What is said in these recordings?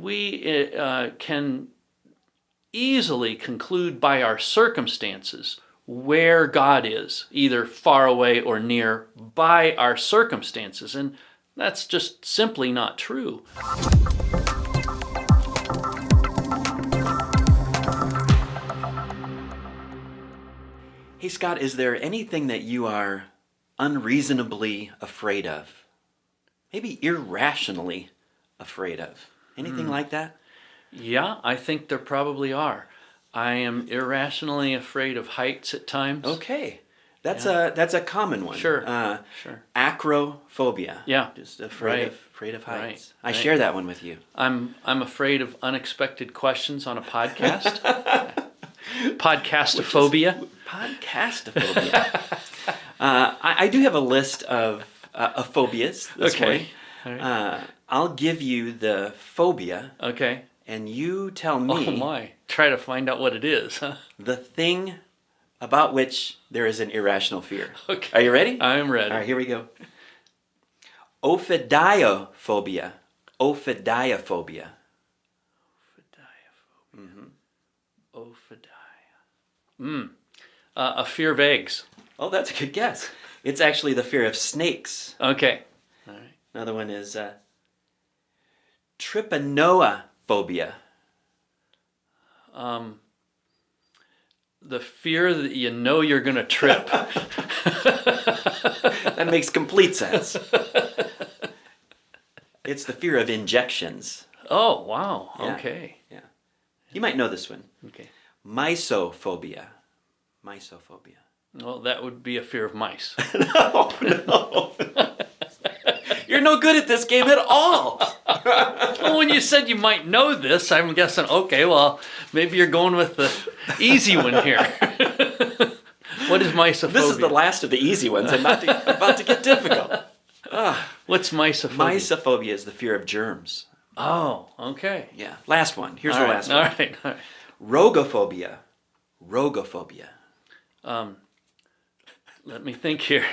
we can easily conclude by our circumstances where God is, either far away or near, by our circumstances. And that's just simply not true. Hey Scott, is there anything that you are unreasonably afraid of? Maybe irrationally afraid of? Anything like that? Yeah, I think there probably are. I am irrationally afraid of heights at times. Okay. That's a common one. Sure. Sure. Acrophobia. Yeah. Just afraid Right. of heights. Right. I share that one with you. I'm afraid of unexpected questions on a podcast. Podcastophobia. Podcastophobia. I do have a list of phobias this morning. All right. I'll give you the phobia, Okay. and you tell Oh me my. Try to find out what it is, huh? the thing about which there is an irrational fear. Okay. Are you ready? I'm ready. All right, here we go. Ophidiophobia. Ophidiophobia. Ophidia. A fear of eggs. Oh, that's a good guess. It's actually the fear of snakes. Okay. All right. Another one is trypanoaphobia. The fear that you know you're going to trip. That makes complete sense. It's the fear of injections. Oh, wow. Yeah. Okay. Yeah. You might know this one. Okay. Mysophobia. Mysophobia. Well, that would be a fear of mice. No. You're no good at this game at all. Well, when you said you might know this, I'm guessing, okay, well, maybe you're going with the easy one here. What is mysophobia? This is the last of the easy ones. I'm about to get difficult. What's mysophobia? Mysophobia is the fear of germs. Oh, okay. Yeah. Last one. Here's All the right, last one. All right. Rogophobia. Rogophobia. Let me think here.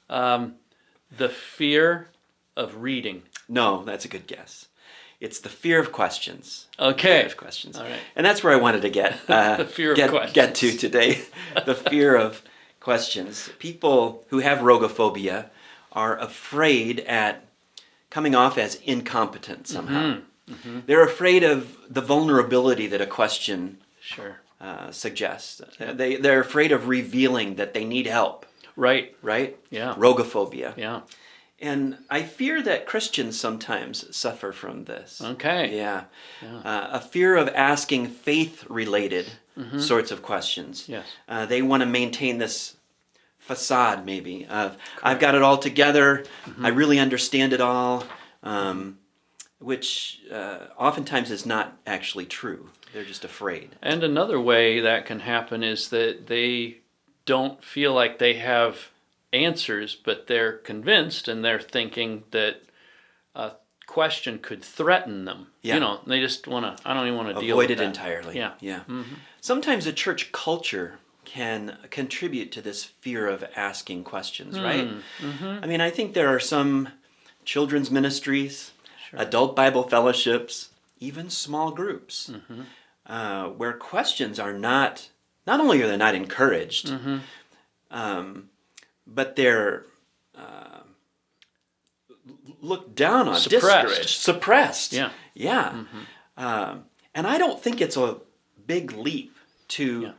The fear of reading. No, that's a good guess. It's the fear of questions. Okay. Fear of questions. All right. And that's where I wanted to get The fear of questions. Get to today. The fear of questions. People who have rogophobia are afraid at coming off as incompetent somehow. Mm-hmm. They're afraid of the vulnerability that a question Sure. suggests. They're afraid of revealing that they need help. Right. Right? Yeah. Rogophobia. Yeah. And I fear that Christians sometimes suffer from this. Okay. Yeah. A fear of asking faith-related sorts of questions. Yes. They want to maintain this facade, maybe, of I've got it all together, I really understand it all, which oftentimes is not actually true. They're just afraid. And another way that can happen is that they don't feel like they have answers, but they're convinced and they're thinking that a question could threaten them. Yeah. You know, they just want to, I don't even want to deal Avoid with it that. entirely. Yeah. Yeah. Sometimes a church culture can contribute to this fear of asking questions, right? I mean, I think there are some children's ministries, adult Bible fellowships, even small groups, where questions are not only are they not encouraged, but they're looked down on, discouraged, suppressed. Yeah. Yeah. And I don't think it's a big leap to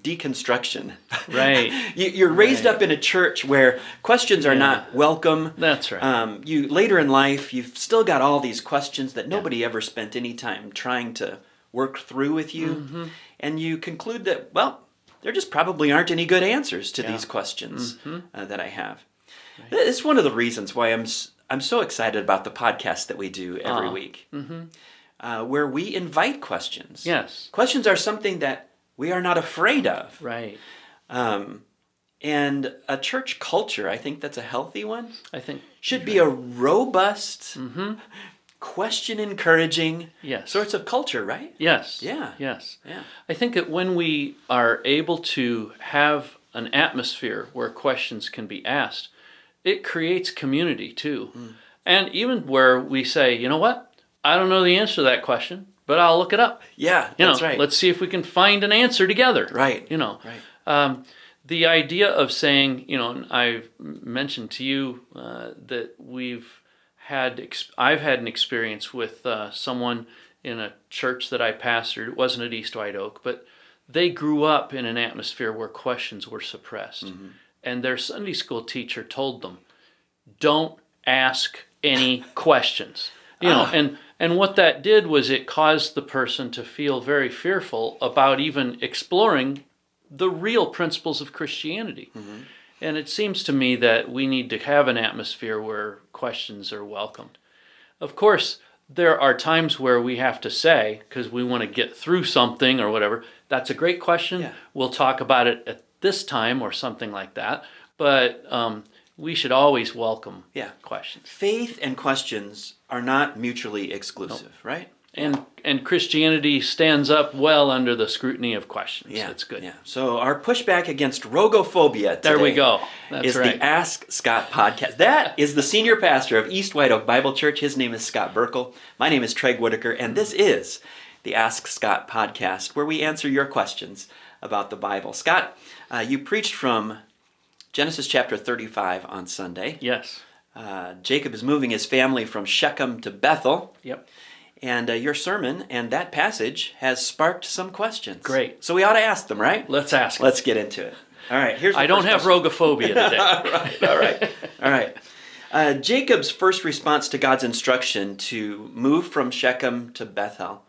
deconstruction. Right. You're raised up in a church where questions are not welcome. That's right. You later in life, you've still got all these questions that nobody ever spent any time trying to work through with you, and you conclude that, well, there just probably aren't any good answers to these questions that I have. Right. It's one of the reasons why I'm so excited about the podcast that we do every week, where we invite questions. Yes. Questions are something that we are not afraid of. Right. And a church culture, I think that's a healthy one, I think should be a robust, question-encouraging sorts of culture, right? Yes. Yeah. Yes. Yeah. I think that when we are able to have an atmosphere where questions can be asked, it creates community too. And even where we say, you know what? I don't know the answer to that question, but I'll look it up. Yeah, You that's know, right. let's see if we can find an answer together. Right. You know, Right. the idea of saying, you know, and I've mentioned to you that I've had an experience with someone in a church that I pastored. It wasn't at East White Oak, but they grew up in an atmosphere where questions were suppressed. Mm-hmm. And their Sunday school teacher told them, don't ask any questions. You know, and what that did was it caused the person to feel very fearful about even exploring the real principles of Christianity. Mm-hmm. And it seems to me that we need to have an atmosphere where questions are welcomed. Of course, there are times where we have to say, because we want to get through something or whatever, that's a great question. Yeah. We'll talk about it at this time or something like that. But we should always welcome questions. Faith and questions are not mutually exclusive, right? And Christianity stands up well under the scrutiny of questions. Yeah, That's good. Yeah. So our pushback against rogophobia today There we go. That's is right. the Ask Scott podcast. That is the senior pastor of East White Oak Bible Church. His name is Scott Burkle. My name is Treg Whitaker, and this is the Ask Scott podcast, where we answer your questions about the Bible. Scott, you preached from Genesis chapter 35 on Sunday. Yes. Jacob is moving his family from Shechem to Bethel. Yep. And your sermon and that passage has sparked some questions. Great. So we ought to ask them, right? Let's ask. Let's get into it. All right. Here's the I don't first have rogophobia today. All right. Jacob's first response to God's instruction to move from Shechem to Bethel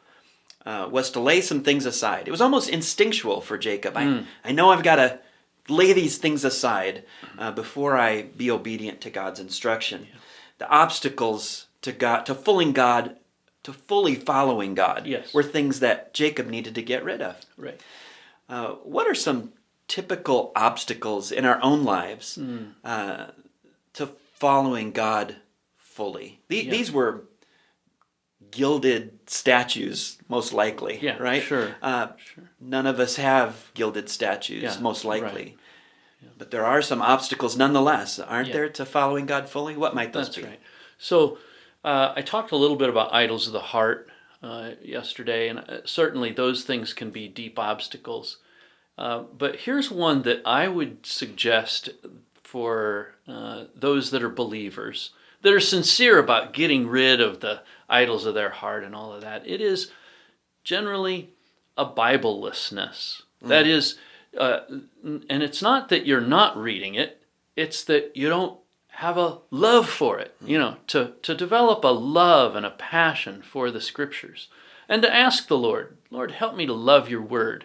was to lay some things aside. It was almost instinctual for Jacob. I know I've got to lay these things aside before I be obedient to God's instruction. Yeah. The obstacles to God, to fully following God, were things that Jacob needed to get rid of. Right. What are some typical obstacles in our own lives to following God fully? These were gilded statues, most likely, right? Sure. None of us have gilded statues, most likely. Right. But there are some obstacles nonetheless, aren't there, to following God fully? What might those be? That's right. So I talked a little bit about idols of the heart yesterday, and certainly those things can be deep obstacles. But here's one that I would suggest for those that are believers, that are sincere about getting rid of the idols of their heart and all of that. It is generally a Biblelessness. That is, and it's not that you're not reading it, it's that you don't have a love for it, to develop a love and a passion for the Scriptures. And to ask the Lord, help me to love your word.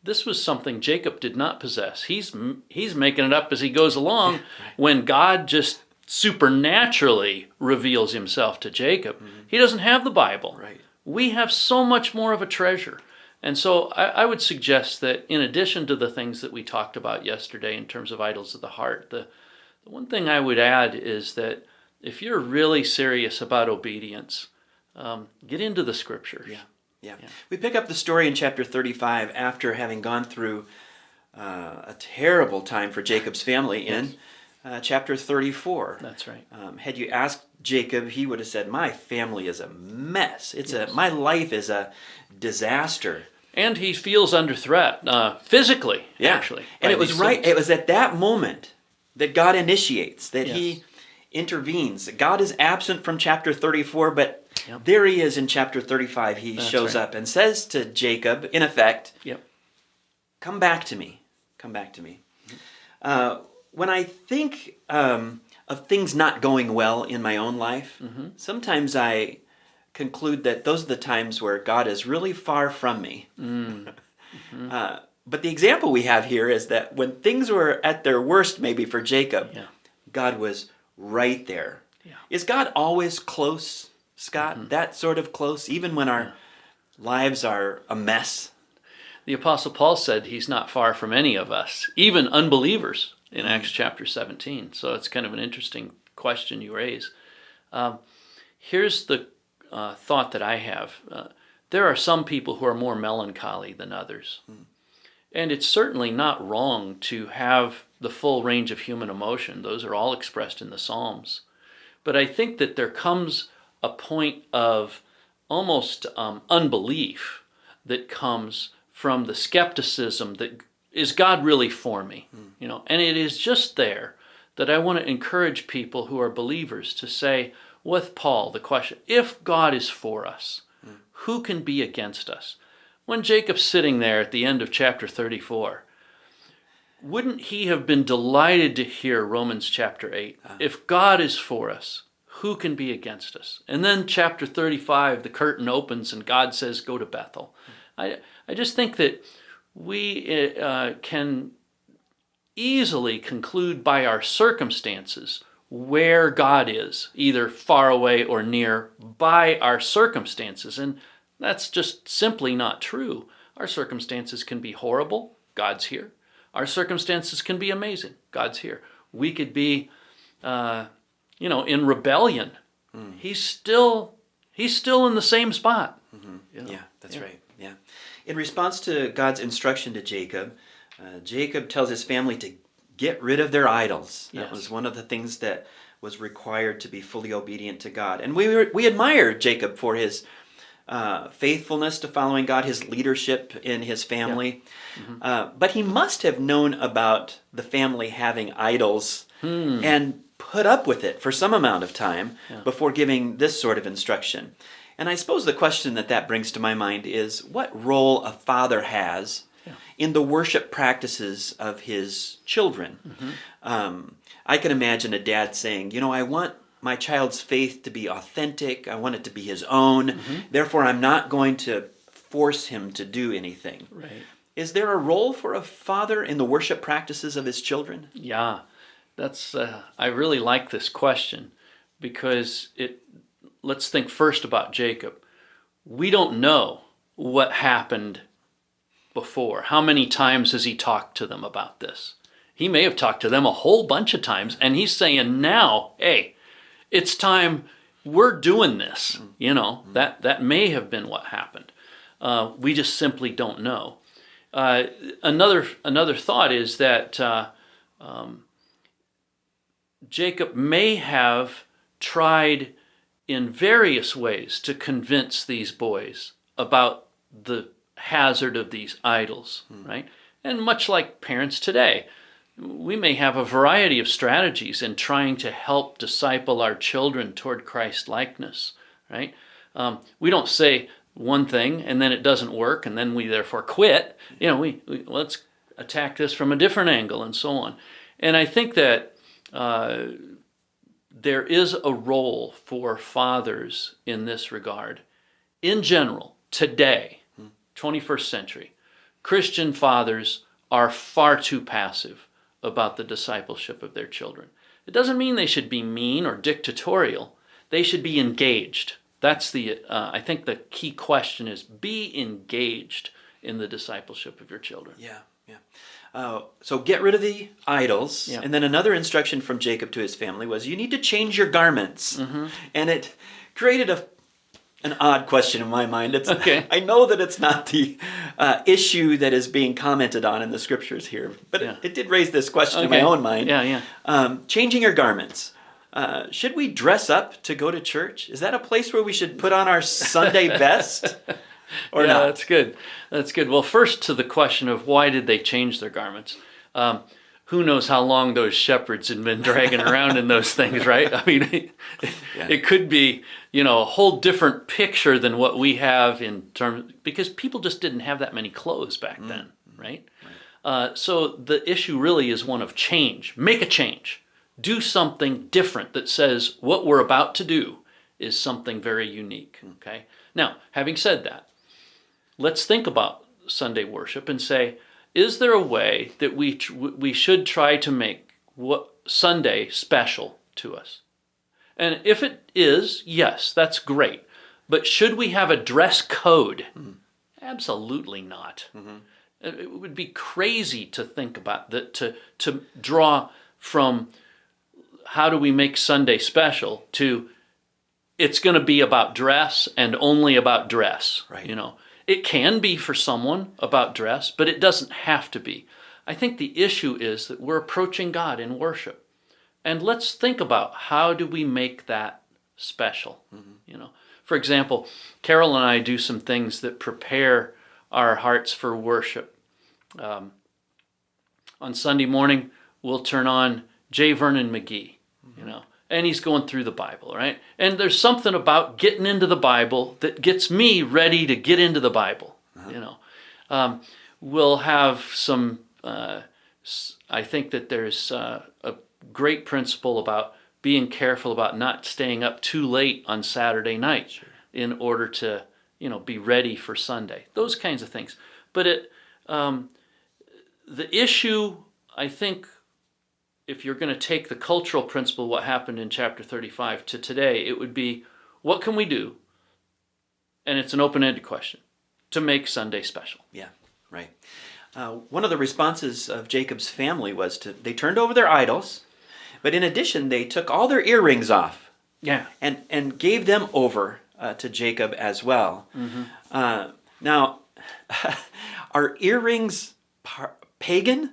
This was something Jacob did not possess. He's making it up as he goes along when God just supernaturally reveals himself to Jacob. He doesn't have the Bible. Right. We have so much more of a treasure. And so I would suggest that in addition to the things that we talked about yesterday in terms of idols of the heart, the one thing I would add is that if you're really serious about obedience, get into the Scriptures. Yeah. We pick up the story in chapter 35 after having gone through a terrible time for Jacob's family in chapter 34. That's right. Had you asked Jacob, he would have said, "My family is a mess. My life is a disaster." And he feels under threat physically, actually. And it was right. It was at that moment that God initiates, that He intervenes. God is absent from chapter 34, but there He is in chapter 35. He shows up and says to Jacob, in effect, "Come back to me. Come back to me." When I think of things not going well in my own life, sometimes I conclude that those are the times where God is really far from me. But the example we have here is that when things were at their worst, maybe for Jacob, God was right there. Yeah. Is God always close, Scott? That sort of close, even when our lives are a mess? The Apostle Paul said he's not far from any of us, even unbelievers, in Acts chapter 17. So it's kind of an interesting question you raise. Here's the thought that I have. There are some people who are more melancholy than others. And it's certainly not wrong to have the full range of human emotion. Those are all expressed in the Psalms. But I think that there comes a point of almost unbelief that comes from the skepticism that is God really for me? And it is just there that I want to encourage people who are believers to say, with Paul, the question, if God is for us, who can be against us? When Jacob's sitting there at the end of chapter 34, wouldn't he have been delighted to hear Romans chapter 8? If God is for us, who can be against us? And then chapter 35, the curtain opens and God says, go to Bethel. I just think that we can easily conclude by our circumstances where God is, either far away or near, by our circumstances. And that's just simply not true. Our circumstances can be horrible. God's here. Our circumstances can be amazing. God's here. We could be, in rebellion. He's still in the same spot. Yeah, that's right. Yeah. In response to God's instruction to Jacob, Jacob tells his family to get rid of their idols. That was one of the things that was required to be fully obedient to God. And we admire Jacob for his faithfulness to following God, his leadership in his family. But he must have known about the family having idols and put up with it for some amount of time before giving this sort of instruction. And I suppose the question that brings to my mind is what role a father has in the worship practices of his children. I can imagine a dad saying, I want my child's faith to be authentic. I want it to be his own. Therefore, I'm not going to force him to do anything. Right. Is there a role for a father in the worship practices of his children? Yeah, that's. I really like this question because let's think first about Jacob. We don't know what happened before. How many times has he talked to them about this? He may have talked to them a whole bunch of times, and he's saying now, hey, it's time, we're doing this. That may have been what happened. We just simply don't know. Another thought is that Jacob may have tried in various ways to convince these boys about the hazard of these idols, right? And much like parents today, we may have a variety of strategies in trying to help disciple our children toward Christ-likeness, right? We don't say one thing and then it doesn't work and then we therefore quit. We let's attack this from a different angle and so on. And I think that there is a role for fathers in this regard. In general, today, 21st century, Christian fathers are far too passive about the discipleship of their children. It doesn't mean they should be mean or dictatorial. They should be engaged. That's I think the key question is be engaged in the discipleship of your children. Yeah. So get rid of the idols. And then another instruction from Jacob to his family was you need to change your garments. And it created an odd question in my mind. Okay. I know that it's not the issue that is being commented on in the scriptures here, but it did raise this question in my own mind. Changing your garments. Should we dress up to go to church? Is that a place where we should put on our Sunday best? Or not? That's good. That's good. Well, first to the question of why did they change their garments? Who knows how long those shepherds had been dragging around in those things, right? I mean, it could be, a whole different picture than what we have in terms, because people just didn't have that many clothes back then, right? So the issue really is one of change. Make a change. Do something different that says what we're about to do is something very unique, okay? Now, having said that, let's think about Sunday worship and say, is there a way that we should try to make what Sunday special to us? And if it is, yes, that's great. But should we have a dress code? Absolutely not. It would be crazy to think about that, to draw from how do we make Sunday special to it's going to be about dress and only about dress. Right. It can be for someone about dress, but it doesn't have to be. I think the issue is that we're approaching God in worship. And let's think about how do we make that special. For example, Carol and I do some things that prepare our hearts for worship. On Sunday morning, we'll turn on J. Vernon McGee, and he's going through the Bible, right? And there's something about getting into the Bible that gets me ready to get into the Bible, We'll have some, I think that there's a great principle about being careful about not staying up too late on Saturday night in order to, be ready for Sunday. Those kinds of things. But the issue, I think, if you're going to take the cultural principle, what happened in chapter 35 to today, it would be, what can we do? And it's an open-ended question, to make Sunday special. Yeah, right. One of the responses of Jacob's family was they turned over their idols, but in addition, they took all their earrings off. Yeah. And gave them over to Jacob as well. Mm-hmm. Now, are earrings pagan?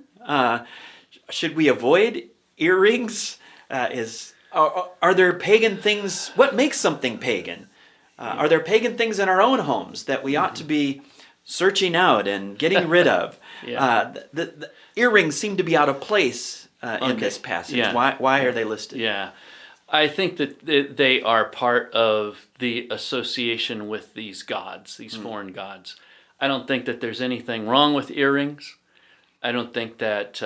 Should we avoid earrings? Are there pagan things? What makes something pagan? Are there pagan things in our own homes that we ought to be searching out and getting rid of? The earrings seem to be out of place in this passage. Yeah. Why are they listed? Yeah. I think that they are part of the association with these gods, these foreign gods. I don't think that there's anything wrong with earrings. I don't think that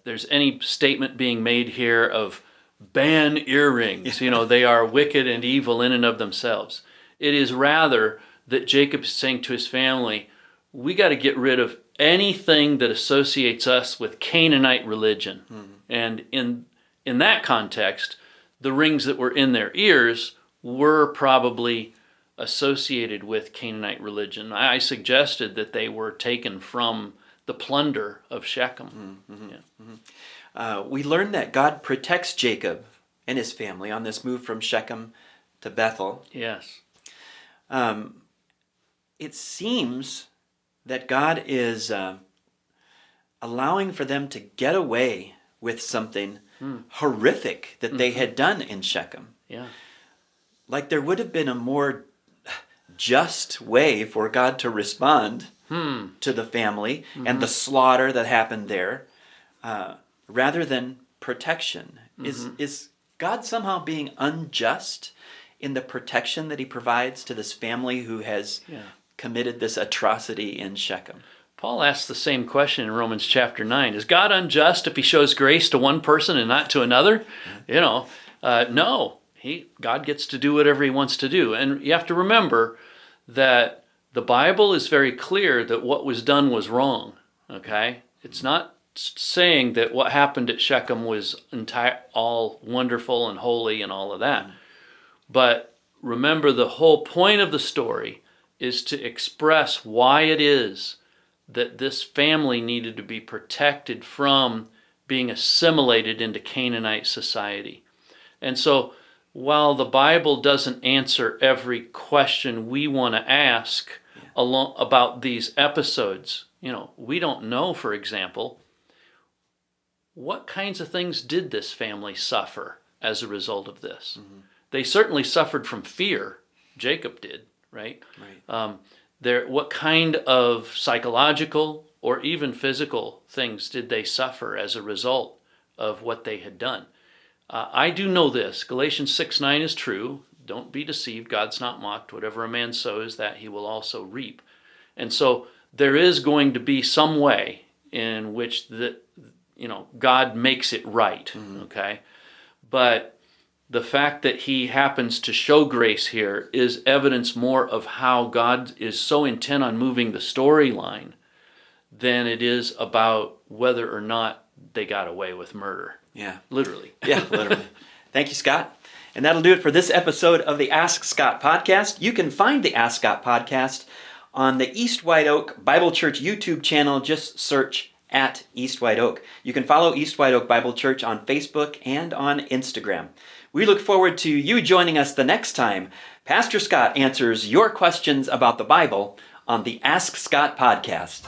there's any statement being made here of ban earrings. They are wicked and evil in and of themselves. It is rather that Jacob is saying to his family, we got to get rid of anything that associates us with Canaanite religion. Mm-hmm. And in that context, the rings that were in their ears were probably associated with Canaanite religion. I suggested that they were taken from the plunder of Shechem. Mm-hmm. Yeah. Mm-hmm. We learned that God protects Jacob and his family on this move from Shechem to Bethel. Yes. It seems that God is allowing for them to get away with something horrific that they had done in Shechem. Yeah. Like there would have been a more just way for God to respond to the family and the slaughter that happened there, rather than protection. Is God somehow being unjust in the protection that he provides to this family who has committed this atrocity in Shechem? Paul asks the same question in Romans chapter 9. Is God unjust if he shows grace to one person and not to another? No. God gets to do whatever he wants to do. And you have to remember that the Bible is very clear that what was done was wrong. Okay? It's not saying that what happened at Shechem was all wonderful and holy and all of that. But remember, the whole point of the story is to express why it is that this family needed to be protected from being assimilated into Canaanite society. And so, while the Bible doesn't answer every question we want to ask about these episodes, we don't know, for example, what kinds of things did this family suffer as a result of this? Mm-hmm. They certainly suffered from fear. Jacob did, right? What kind of psychological or even physical things did they suffer as a result of what they had done? I do know this. Galatians 6:9 is true. Don't be deceived. God's not mocked. Whatever a man sows, that he will also reap. And so there is going to be some way in which God makes it right. Mm-hmm. Okay, but the fact that he happens to show grace here is evidence more of how God is so intent on moving the storyline than it is about whether or not they got away with murder. Yeah. Literally. Yeah, literally. Thank you, Scott. And that'll do it for this episode of the Ask Scott podcast. You can find the Ask Scott podcast on the East White Oak Bible Church YouTube channel. Just search at East White Oak. You can follow East White Oak Bible Church on Facebook and on Instagram. We look forward to you joining us the next time Pastor Scott answers your questions about the Bible on the Ask Scott podcast.